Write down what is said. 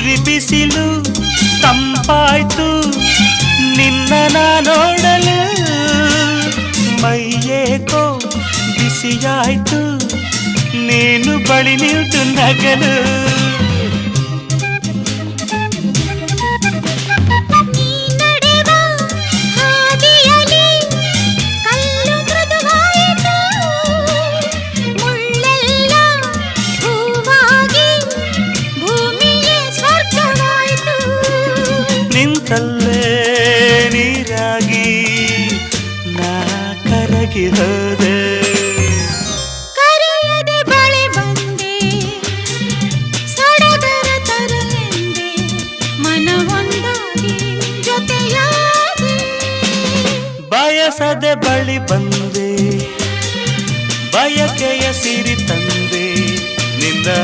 ಉರಿ ಬಿಸಿಲು ತಂಪಾಯ್ತು ನಿನ್ನ ನೋಡಲು ಮೈಯೇಕೋ ಬಿಸಿಯಾಯ್ತು ನೀನು ಬಳಿ ನಿಂತು ನಗಲು ನಿಂತಲ್ಲೇ ನೀರಾಗಿ ನಾ ಕರಗಿ ಹೋದೆ ಕರೆಯದೆ ಬಳಿ ಬಂದೆ ಸಡಗರ ತರಲೆಂದೆ ಮನವೊಂದಾಗಿ ಜೊತೆಯಾದೆ ಬಯಸದೆ ಬಳಿ ಬಂದೆ ಬಯಕೆಯ ಸಿರಿ ತಂದೆ